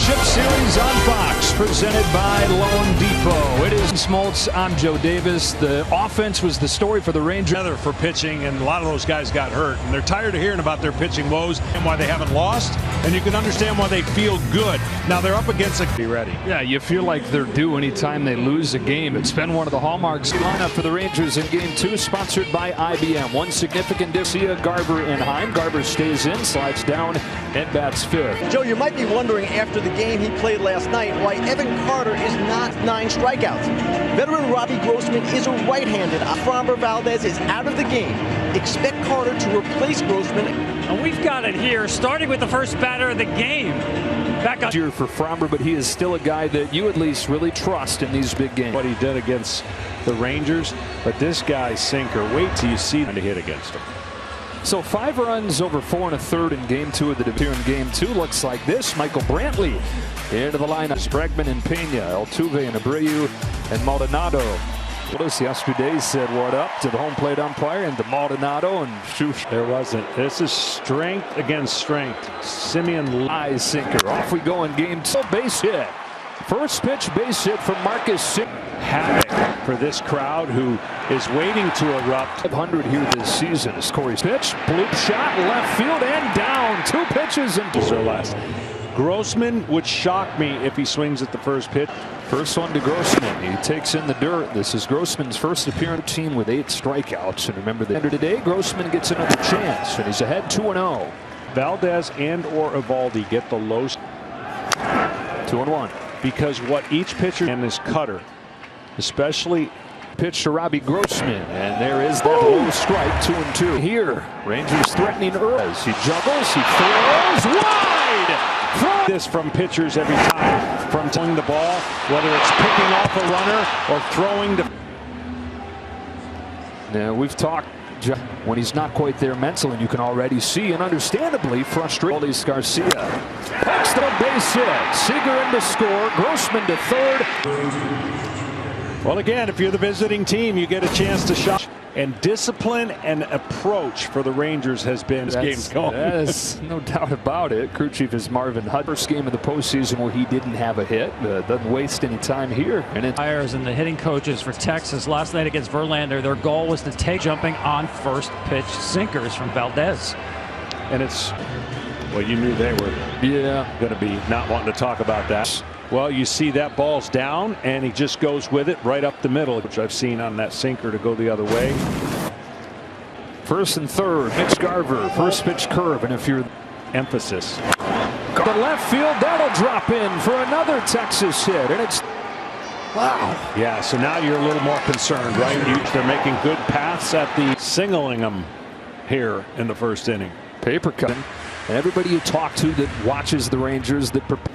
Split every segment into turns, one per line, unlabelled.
Championship Series on Fox, presented by Loan Depot. It is Smoltz. I'm Joe Davis. The offense was the story for the Rangers.
For pitching, and a lot of those guys got hurt, and they're tired of hearing about their pitching woes and why they haven't lost, and you can understand why they feel good. Now they're up against a be ready.
Yeah, you feel like they're due anytime they lose a game. It's been one of the hallmarks. Lineup for the Rangers in Game 2, sponsored by IBM. One significant difference: Garver and Heim. Garver stays in, slides down, and bats fifth.
Joe, you might be wondering after the game he played last night why Evan Carter is not 9 strikeouts. Veteran Robbie Grossman is a right-handed. Framber Valdez is out of the game. Expect Carter to replace Grossman.
And we've got it here, starting with the first batter of the game. Back up
here for Framber, but he is still a guy that you at least really trust in these big games.
What he did against the Rangers, but this guy's sinker, wait till you see him to hit against him.
So 5 runs over 4 1/3 in Game 2 of the division. Game 2 looks like this. Michael Brantley into the lineup. Bregman and Pena, Altuve and Abreu, and Maldonado. Yesterday said what up to the home plate umpire and to Maldonado, and shoosh.
There wasn't. This is strength against strength. Simeon
eye sinker. Off we go in Game 2. Base hit. First pitch base hit from Marcus.
Havoc for this crowd who is waiting to erupt.
500 here this season. Is Corey's pitch. Bloop shot left field and down. 2 pitches and
or less. Grossman would shock me if he swings at the first pitch.
First one to Grossman. He takes in the dirt. This is Grossman's first appearance team with 8 strikeouts. And remember that today, Grossman gets another chance, and he's ahead 2-0.
Valdez and or Evaldi get the low
2-1.
Because what each pitcher and his cutter, especially
pitch to Robbie Grossman, and there is that low strike. 2-2 here. Rangers threatening early as he juggles, he throws wide.
This from pitchers every time, from throwing the ball, whether it's picking off a runner or throwing the.
Now we've talked when he's not quite there mentally, and you can already see, and understandably frustrated. Garcia pokes the base hit. Seager in to score. Grossman to third.
Well, again, if you're the visiting team, you get a chance to shot. And discipline and approach for the Rangers has been this game's going.
That's no doubt about it. Crew chief is Marvin Hutt. First game of the postseason where he didn't have a hit. Doesn't waste any time here. And it's
and the hitting coaches for Texas last night against Verlander. Their goal was to take jumping on first pitch sinkers from Valdez.
And it's, well, you knew they were going to be not wanting to talk about that. Well, you see that ball's down, and he just goes with it right up the middle, which I've seen on that sinker to go the other way.
First and third, Mitch Garver, first pitch curve, and if you're
emphasis.
The left field, that'll drop in for another Texas hit, and it's wow.
Yeah, so now you're a little more concerned, right? They're making good paths at the singling them here in the first inning.
Paper cut, and everybody you talk to that watches the Rangers that prepare.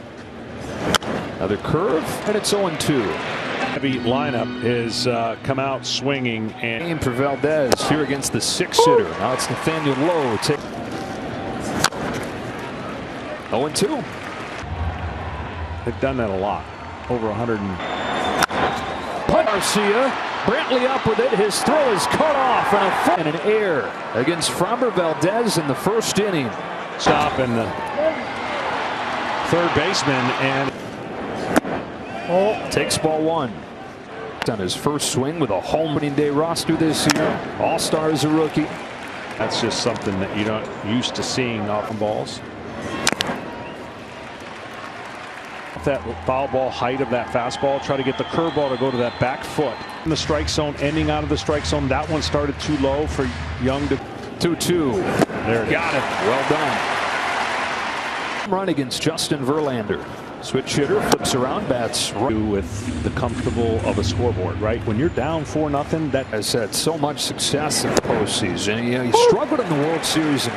Another curve, and it's 0-2.
Heavy lineup is come out swinging, and
game for Valdez here against the 6-hitter. Now it's Nathaniel Lowe. 0-2.
They've done that a lot. Over 100.
Garcia, Brantley up with it. His throw is cut off, and a foot and an error against Framber Valdez in the first inning.
Stop and the third baseman and.
Takes ball 1. On his first swing with a home opening day roster this year. All-star as a rookie.
That's just something that you're not used to seeing off of balls. That foul ball height of that fastball. Try to get the curveball to go to that back foot. In the strike zone, ending out of the strike zone. That one started too low for Young to
2-2.
There it
got
is.
it. Well done. Run against Justin Verlander. Switch hitter flips around, bats
with the comfortable of a scoreboard, right? When you're down 4-0, that
has had so much success in the postseason. He struggled in the World Series,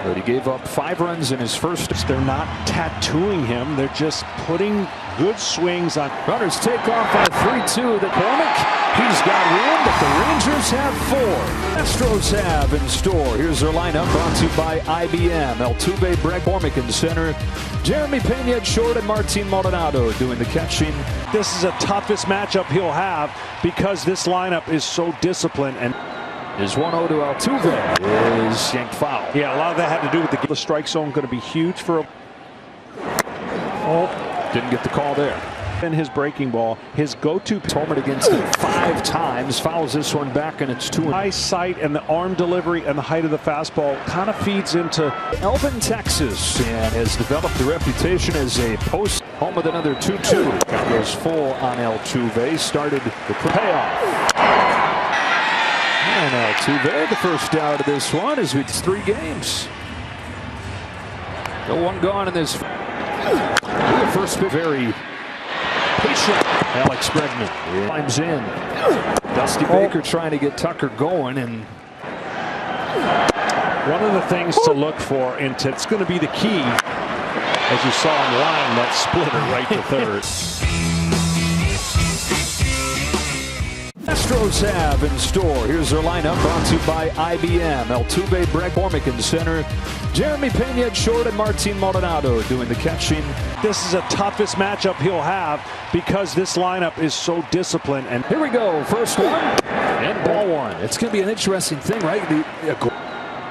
but he gave up 5 runs in his first.
They're not tattooing him; they're just putting good swings on.
Runners take off on a 3-2. The McCormick, he's got room, but the Rangers have 4. Astros have in store. Here's their lineup, brought to you by IBM. Altuve, McCormick in center. Jeremy Pena at short, and Martin Maldonado doing the catching.
This is the toughest matchup he'll have because this lineup is so disciplined. And
Is 1-0 to Altuve. Is yanked foul.
Yeah, a lot of that had to do with the strike zone. Going to be huge for a.
Oh, didn't get the call there.
And his breaking ball, his go-to.
Tolman against him 5 times, fouls this one back, and it's 2.
High sight and the arm delivery and the height of the fastball kind of feeds into.
Elvin, Texas, and has developed a reputation as a post. Home with another 2-2. Count goes full on Altuve. Started the payoff. And Altuve, the first out of this one, as it's 3 games. The one gone in this. The first pitch, very patient. Alex Bregman climbs in. Dusty Baker trying to get Tucker going, and
one of the things to look for, and it's going to be the key, as you saw on the line, that splitter right to third.
Astros have in store. Here's their lineup, brought to you by IBM. Altuve, Bregman in center. Jeremy Pena at short, and Martin Maldonado doing the catching.
This is the toughest matchup he'll have because this lineup is so disciplined. And
here we go. First one and ball 1. It's going to be an interesting thing, right?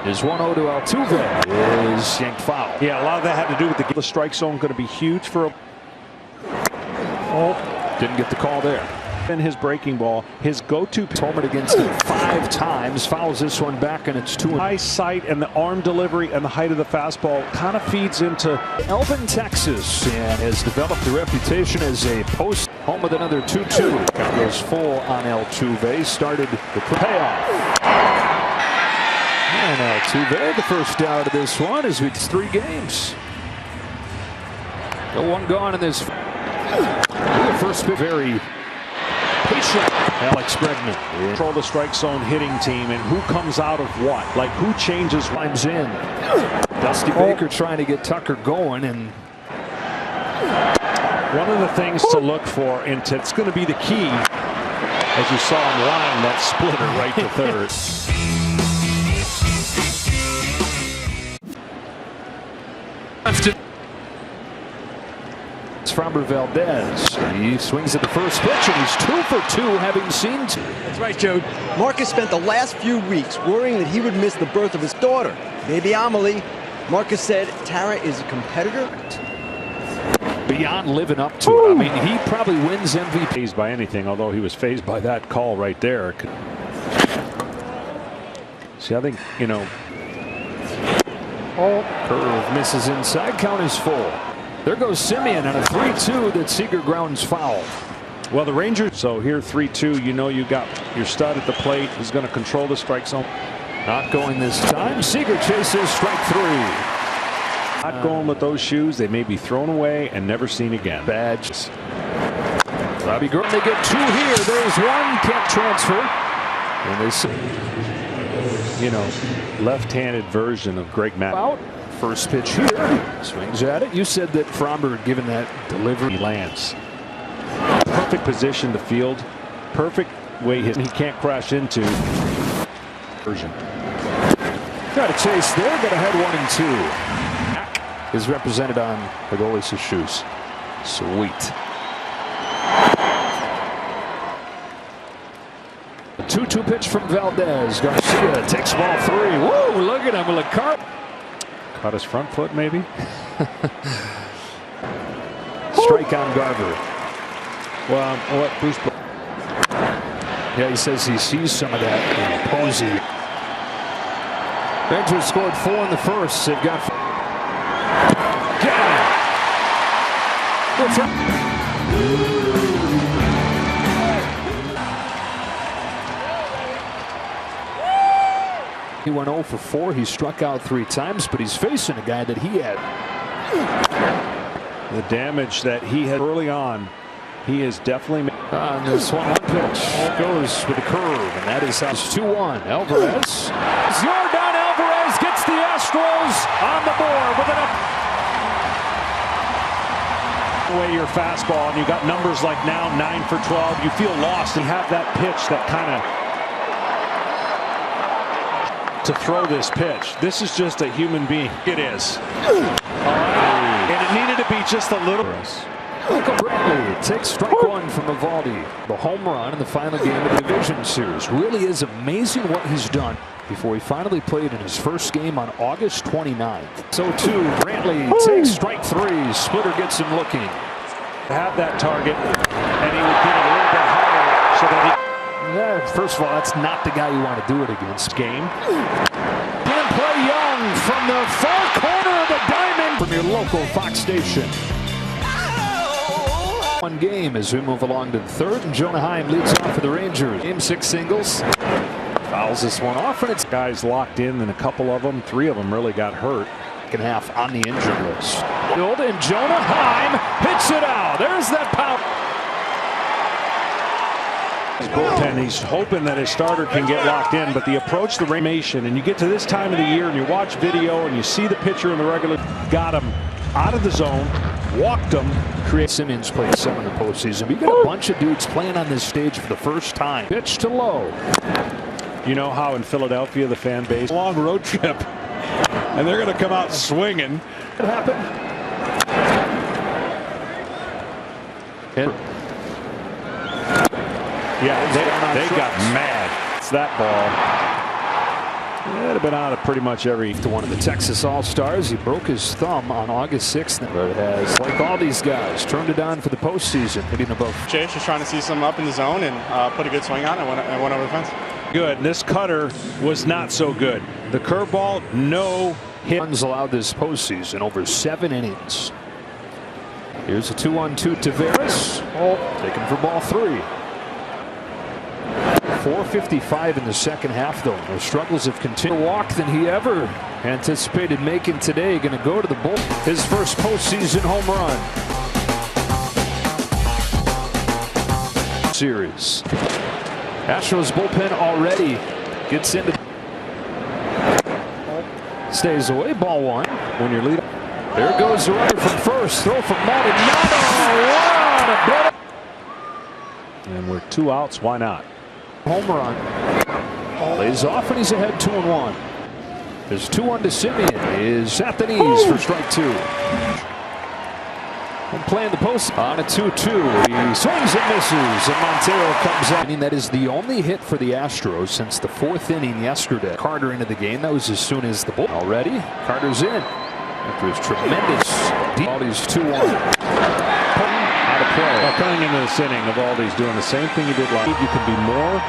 Is 1-0 to Altuve. Is yanked foul.
Yeah, a lot of that had to do with the strike zone. Going to be huge for a.
Oh, didn't get the call there.
And his breaking ball, his go-to.
Tolman against him 5 times, fouls this one back, and it's 2.
High sight and the arm delivery and the height of the fastball kind of feeds into.
Elvin, Texas, and has developed a reputation as a post. Home with another 2-2. Count goes full on Altuve. Started the payoff. And Altuve, the first out of this one, as it's 3 games. The one gone in this. The first pitch, very patient. Alex Bregman.
Control the strike zone hitting team, and who comes out of what? Like, who changes?
Climbs in. Dusty Baker trying to get Tucker going, and
one of the things to look for, and it's going to be the key, as you saw on the line, that splitter right to third.
It's Framber Valdez. He swings at the first pitch, and he's 2 for 2, having seen 2.
That's right, Joe. Marcus spent the last few weeks worrying that he would miss the birth of his daughter, baby Amelie. Marcus said Tara is a competitor.
Beyond living up to it. I mean, he probably wins MVP.
Fazed by anything, although he was fazed by that call right there. See, I think, you know.
Curve misses inside. Count is full. There goes Simeon on a 3-2 that Seager grounds foul.
Well, the Rangers, so here 3-2, you know you got your stud at the plate. He's going to control the strike zone.
Not going this time. Seager chases strike 3.
Not going with those shoes. They may be thrown away and never seen again.
Badges. Robbie Gordon, they get 2 here. There's 1, can't transfer. And they see,
you know, left-handed version of Greg Matt.
Out. First pitch here. Swings at it. You said that Framber had given that delivery.
He lands. Perfect position to field. Perfect way he can't crash into. Version.
Got a chase there. Got ahead 1-2. Is represented on the goalie's shoes. Sweet. A 2-2 pitch from Valdez. Garcia takes ball 3. Whoa, look at him. LeCarp.
Caught his front foot, maybe.
Strike on Garver.
Well, what Bruce?
Yeah, he says he sees some of that in Posey. Rangers scored 4 in the first. They've got. He went 0 for 4. He struck out 3 times, but he's facing a guy that he had.
The damage that he had early on, he is definitely
on this one pitch. Goes with the curve, and that is 2-1. Alvarez. Yordan Alvarez gets the Astros on the board with an up.
Away your fastball, and you got numbers like now 9 for 12. You feel lost and have that pitch that kind of. To throw this pitch. This is just a human being. It is. All right. And it needed to be just a little.
Michael Brantley takes strike one from Evaldi. The home run in the final game of the division series. Really is amazing what he's done before he finally played in his first game on August 29th. So too, Brantley takes strike three. Splitter gets him looking.
Have that target, and he would get it a little bit higher so that he.
Yeah, first of all, that's not the guy you want to do it against.
Game.
Can play Young from the far corner of the diamond from your local Fox station. One game as we move along to the third, and Jonah Heim leads off for the Rangers. Game 6 singles. Fouls this one off, and it's
Guys locked in, and a couple of them, 3 of them really got hurt.
second half on the injured list. And Jonah Heim hits it out. There's that power.
Bullpen, he's hoping that his starter can get locked in, but the approach, the ramation, and you get to this time of the year and you watch video and you see the pitcher in the regular, got him out of the zone, walked him,
Simmons played some in the postseason. We got a bunch of dudes playing on this stage for the first time. Pitch to low.
You know how in Philadelphia the fan base, long road trip, and they're going to come out swinging.
It happened.
Yeah, they got mad. It's that ball. It'd have been out of pretty much every.
To one of the Texas All-Stars. He broke his thumb on August 6th. But has, like all these guys, turned it on for the postseason, hitting above.
Chase just trying to see something up in the zone and put a good swing on it and went over the fence.
Good. And this cutter was not so good. The curveball, no hit.
Runs allowed this postseason over 7 innings. Here's a 2-1-2 Tavares. Taken for ball 3. 4:55 in the second half, though. The struggles have continued. Walk than he ever anticipated making today. Going to go to the bull. His first postseason home run. Series. Astros bullpen already gets into. Stays away. Ball 1.
When you're leading.
There goes the runner from first. Throw from Maldonado.
And we're 2 outs. Why not?
Home run. Lays off and he's ahead 2-1. There's 2-1 to Simeon. Is at the knees for strike 2. And playing the post on a 2-2. He swings and misses, and Montero comes out. That is the only hit for the Astros since the 4th inning yesterday. Carter into the game. That was as soon as the bull. Already, Carter's in after his tremendous. Aldi's 2-1.
Coming into this inning, Evaldi's doing the same thing he did last. You can be more.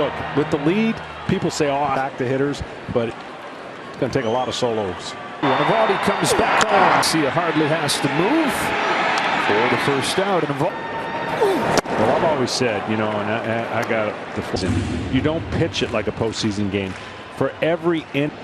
Look, with the lead, people say, "Oh, back to hitters," but it's going to take a lot of solos.
When Evaldi comes back on, see, hardly has to move for the first out. And
Well, I've always said, you know, and I got the. You don't pitch it like a postseason game. For every inning.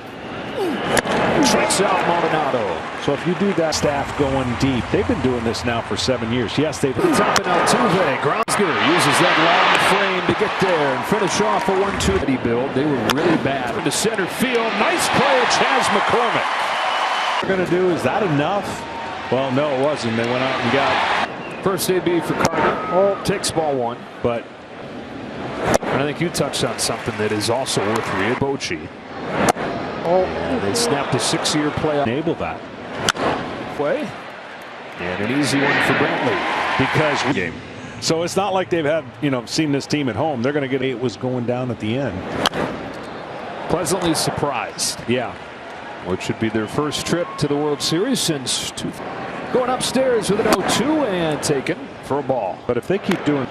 Strikes out Maldonado.
So if you do that, staff going deep, they've been doing this now for 7 years. Yes, they've been
top in Altuve. Gronsky uses that long frame to get there and finish off a 1-2. Build. They were really bad. To center field. Nice play, Chas McCormick.
What they're going to do, is that enough? Well, no, it wasn't. They went out and got
first AB for Carter. Takes ball 1.
But
I think you touched on something that is also worth reading. Bochy. And they snapped a 6-year play.
Enable that.
Way. And an easy one for Brantley.
Because game. So it's not like they've had, you know, seen this team at home. They're going to get it was going down at the end.
Pleasantly surprised.
Yeah.
Which should be their first trip to the World Series since going upstairs with an 0-2 and taken for a ball.
But if they keep doing.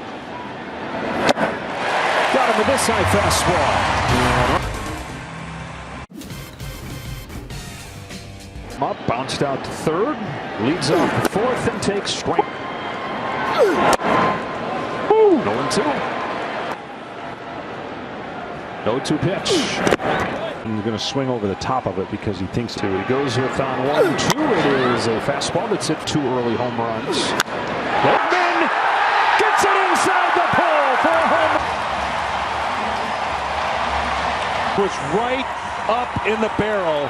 Got him with this high fastball. Up, bounced out to third, leads off to 4th and takes strike. 0-2. 0-2 pitch.
He's going to swing over the top of it because he thinks to.
He goes with on 1-2. It is a fastball that's hit 2 early home runs. Whitman gets it inside the pole for a home run.
Was right up in the barrel.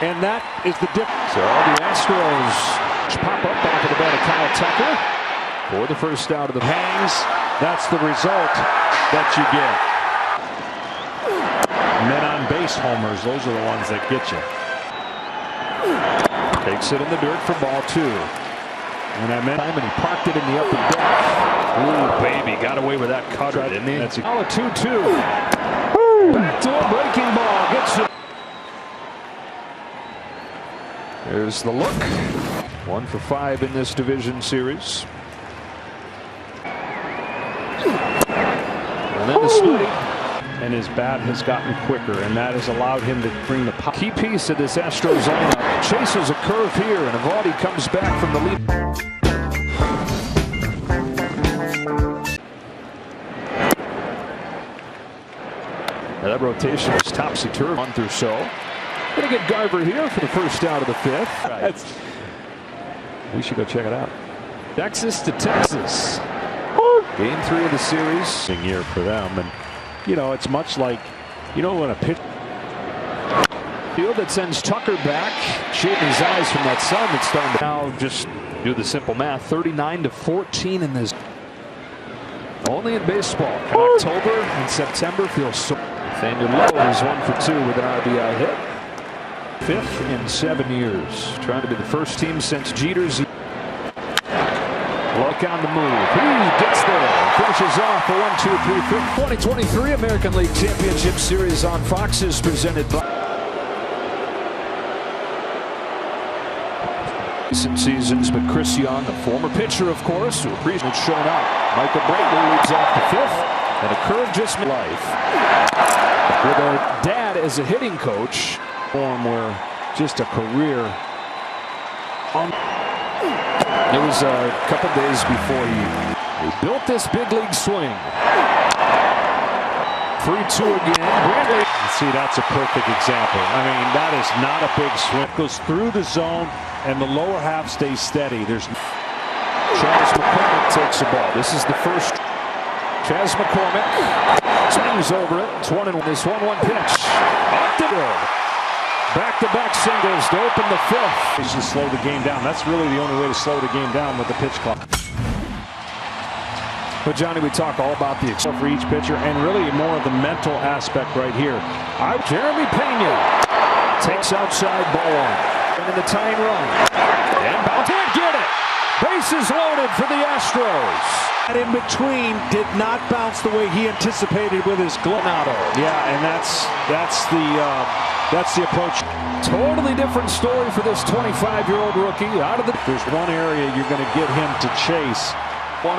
And that is the difference.
So the Astros pop up off of the bat of Kyle Tucker for the first out of the
hangs. That's the result that you get. Men on base homers, those are the ones that get you.
Takes it in the dirt for ball 2.
And I meant
time, and he parked it in the upper deck. Ooh, baby, got away with that cutter, didn't he?
That's a
2-2. Back to a breaking ball. Gets it. There's the look. 1 for 5 in this division series. And then the swing.
And his bat has gotten quicker, and that has allowed him to bring the pop.
Key piece of this Astros lineup. Chases a curve here, and Eovaldi comes back from the lead. Now that rotation is topsy-turvy. Month or so. Gonna get Garver here for the first out of the 5th.
Right. We should go check it out.
Texas to Texas. Game 3 of the series.
Big year for them, and you know it's much like when a pitch.
Field that sends Tucker back, shading his eyes from that sun that's starting to now just do the simple math. 39-14 in this. Only in baseball. In October and September feels so. Nathaniel Lowe is 1 for 2 with an RBI hit. 5th in 7 years. Trying to be the first team since Jeter's. Look on the move. He gets there. Finishes off a 1-2-3. 2023 American League Championship Series on Fox is presented by. Recent seasons, but Chris Young, a former pitcher, of course, who appreciates showing up. Michael Brantley leads off the 5th, and a curve just made life. With a dad as a hitting coach,
Form where just a career.
It was a couple days before he built this big league swing. 3-2 again. Brantley.
See, that's a perfect example. I mean, that is not a big swing. It goes through the zone, and the lower half stays steady. There's
Chas McCormick takes the ball. This is the first. Chas McCormick swings over it. It's 1-1. This 1-1 pitch. Off the field. Back-to-back singles to open the 5th.
to slow the game down. That's really the only way to slow the game down with the pitch clock.
But Johnny, we talk all about the
For each pitcher, and really more of the mental aspect right here.
Jeremy Pena takes outside ball 1. And in the tying run. And bounce. Can't get it. Bases loaded for the Astros.
And in between did not bounce the way he anticipated with his glove. Yeah, and that's the approach.
Totally different story for this 25-year-old rookie. Out of the.
There's one area you're going to get him to chase.
1-0.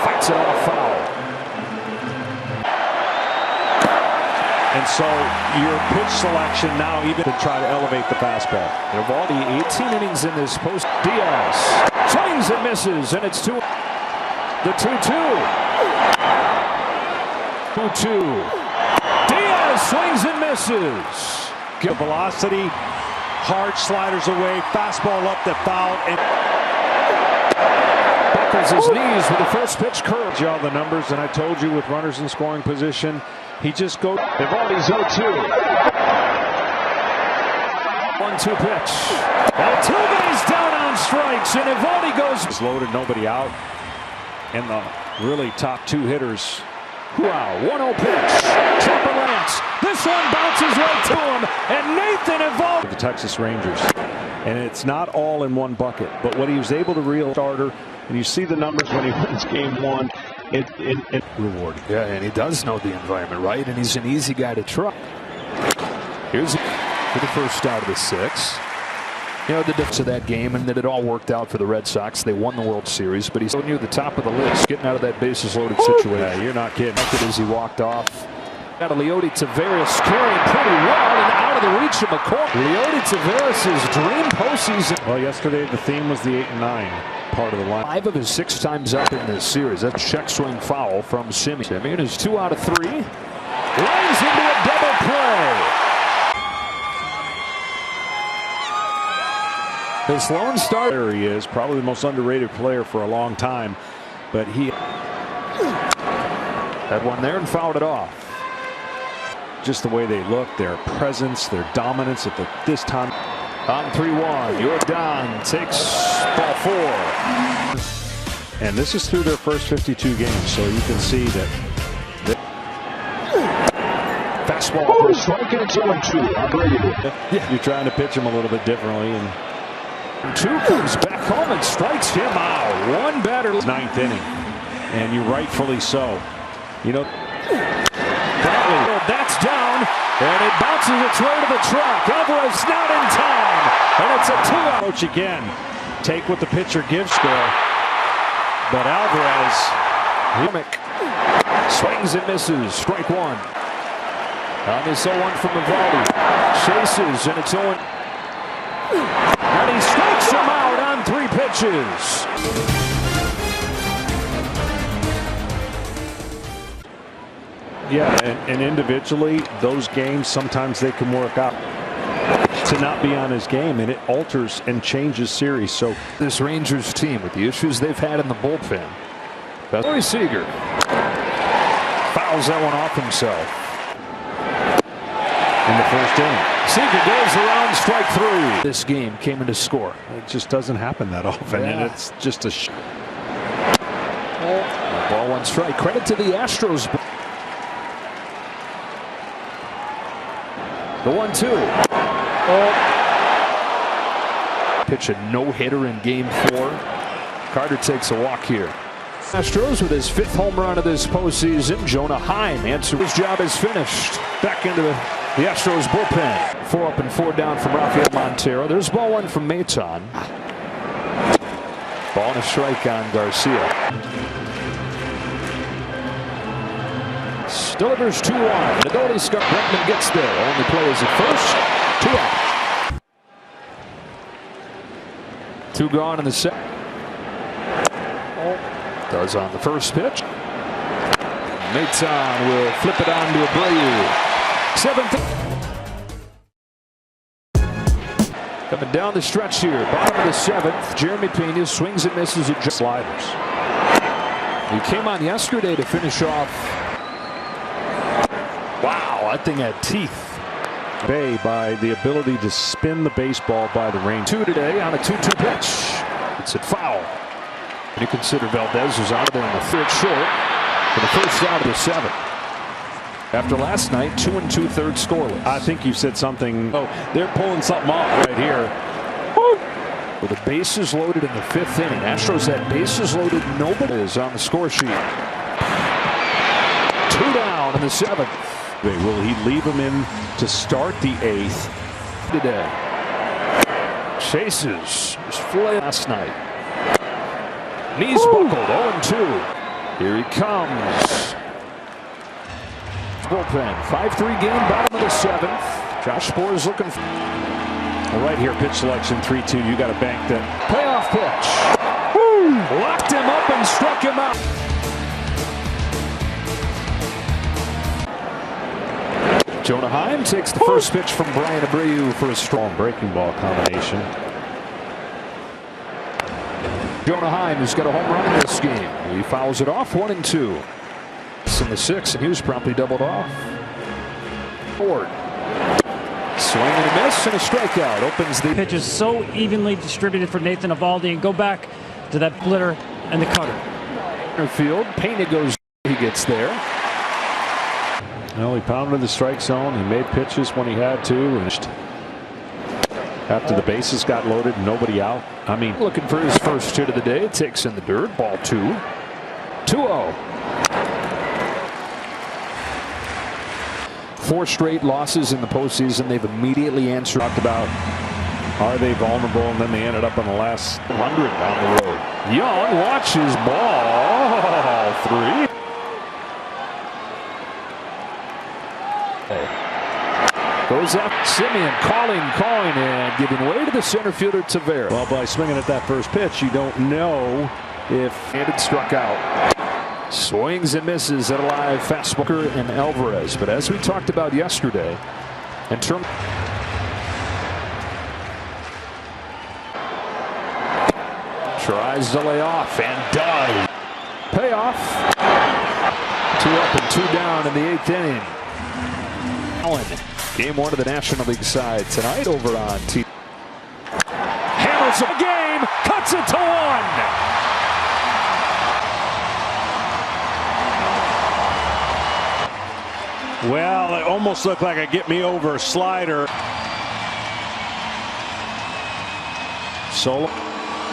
Fights it off foul.
And so your pitch selection now even to try to elevate the fastball.
Eovaldi 18 innings in this post. Diaz swings and misses, and it's 2. The 2-2. 2-2. Diaz swings and misses.
Good velocity, hard sliders away, fastball up the foul, and
buckles his knees with the first pitch curve.
all the numbers, and I told you with runners in scoring position, he just goes.
Eovaldi's 0-2. 1-2 pitch. Altuve's down on strikes, and Eovaldi goes.
He's loaded, nobody out, and the really top 2 hitters.
Wow, 1-0 pitch. Tripper Lance. This one bounces right to him, and Nathan Eovaldi.
The Texas Rangers, and it's not all in one bucket, but what he was able to reel starter, and you see the numbers when he wins game 1. It rewarding.
Yeah, and he does know the environment, right? And he's an easy guy to try. Here's for the first out of the 6. You know, the difference of that game, and that it all worked out for the Red Sox. They won the World Series, but he's so near the top of the list, getting out of that bases loaded situation.
Yeah, you're not kidding.
As he walked off. Got a Leody Taveras carrying pretty well and out of the reach of McCoy. Leody Taveras' dream postseason.
Well, yesterday the theme was the 8 and 9 part of the line.
5 of his 6 times up in this series. That's a check swing foul from Semien. Semien is 2 out of 3. Lines into a double play. His lone start.
There he is, probably the most underrated player for a long time, but he
had one there and fouled it off.
Just the way they look, their presence, their dominance at this time.
On 3-1, Yordan takes ball 4.
And this is through their first 52 games, so you can see that.
Fastball for a strike, and it's 0-2.
You're trying to pitch him a little bit differently, and
Two comes back home and strikes him out. One batter.
Ninth inning, and you rightfully so. You know,
that's down, and it bounces its way to the track. Alvarez not in time, and it's a 2-out.
Coach again, take what the pitcher gives score, but Alvarez
swings and misses. Strike one. On this 0-1 from Eovaldi. Chases, and it's 0-1. And he strikes him out on 3 pitches.
Yeah, and individually, those games, sometimes they can work out to not be on his game, and it alters and changes series. So
this Rangers team, with the issues they've had in the bullpen, Boy Seager fouls that one off himself
in the first inning.
Seager goes around, strike 3. This game came into score.
It just doesn't happen that often, and it's just a
ball, 1 strike. Credit to the Astros. The 1-2. Pitch a no-hitter in game 4. Carter takes a walk here. Astros with his 5th home run of this postseason. Jonah Heim answers. His job is finished. Back into the Astros bullpen. 4 up and 4 down from Rafael Montero. There's ball 1 from Maton. Ball and a strike on Garcia. Delivers 2-1. Nadoli Scott Bregman gets there. Only play is at first. 2 out. 2 gone in the second. Does on the first pitch. Maton will flip it on to Abreu. 7th. Coming down the stretch here. Bottom of the 7th. Jeremy Pena swings and misses at sliders. He came on yesterday to finish off. Wow, that thing had teeth.
Bay by the ability to spin the baseball by the range.
2 today on a 2-2 pitch. It's at foul. And you consider Valdez was out of there in the 3rd short for the first out of the 7th. After last night, 2 2/3 scoreless.
I think you said something. Oh, they're pulling something off right here.
With the bases loaded in the 5th inning. Astros had bases loaded. Nobody is on the score sheet. 2 down in the 7th.
Will he leave him in to start the 8th
today? Chases. Just flay last night. Knees buckled. 0-2. Here he comes. Bullpen. 5-3 game. Bottom of the 7th. Josh Spore's looking for.
Right here, pitch selection 3-2. You got to bank that.
Payoff pitch. Woo! Locked him up and struck him out. Jonah Heim takes the first pitch from Brian Abreu for a strong
breaking ball combination.
Jonah Heim has got a home run in this game. He fouls it off. 1-2. In the 6th, and he was promptly doubled off. Ford. Swing and a miss and a strikeout. Opens the
pitch is so evenly distributed for Nathan Eovaldi, and go back to that splitter and the cutter.
Field. Pena goes. He gets there.
Well, he pounded the strike zone. He made pitches when he had to. And after the bases got loaded, nobody out. I mean,
looking for his first hit of the day. Takes in the dirt. Ball 2. 2-0. 4 straight losses in the postseason. They've immediately answered.
Talked about, are they vulnerable? And then they ended up on the last
100 down the road. Young watches ball 3. Goes up. Simeon calling, and giving way to the center fielder Tavera.
Well, by swinging at that first pitch, you don't know if
it struck out. Swings and misses at a live fastball and Alvarez. But as we talked about yesterday, in terms tries to lay off and does. Payoff. 2 up and 2 down in the 8th inning. Allen, game 1 of the National League side tonight over on T. Hammers the game, cuts it to 1.
Well, it almost looked like a get me over slider. solo.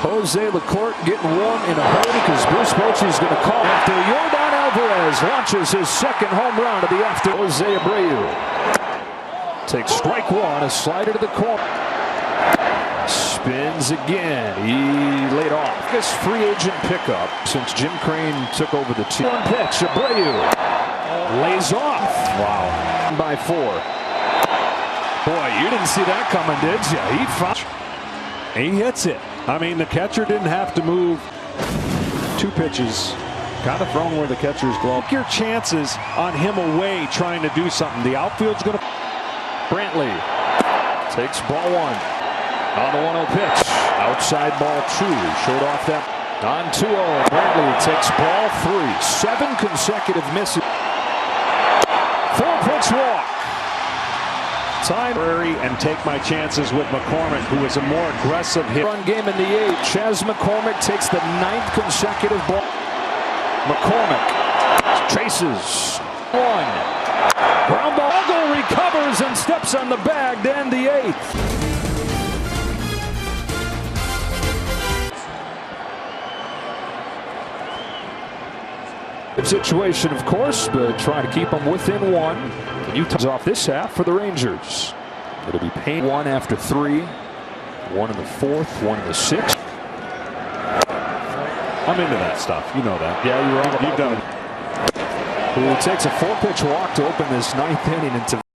Jose LaCourte getting warm in a hurry because Bruce Bochy's going to call after Yordan Alvarez launches his second home run of the afternoon. Jose Abreu takes strike one, a slider to the corner. Spins again. He laid off. This free agent pickup since Jim Crane took over the team. One pitch, Abreu lays off. Wow. By 4. Boy, you didn't see that coming, did you? He found.
He hits it. I mean, the catcher didn't have to move. 2 pitches. Kind of thrown where the catcher's glove. Take your chances on him away trying to do something. The outfield's going to.
Brantley takes ball 1. On the 1-0 pitch. Outside ball 2. Short off that. On 2-0. Brantley takes ball 3. 7 consecutive misses. 4-pitch walk.
Time and take my chances with McCormick, who is a more aggressive hit.
Run game in the 8th. Chas McCormick takes the 9th consecutive ball. McCormick chases 1. Ground ball. Ogle recovers and steps on the bag to end the 8th. Situation, of course, but try to keep them within 1. Utah's off this half for the Rangers. It'll be Payne 1 after 3. 1 in the 4th, 1 in the 6th.
I'm into that stuff. You know that.
Yeah, you're on.
You've done it.
Who takes a 4-pitch walk to open this 9th inning into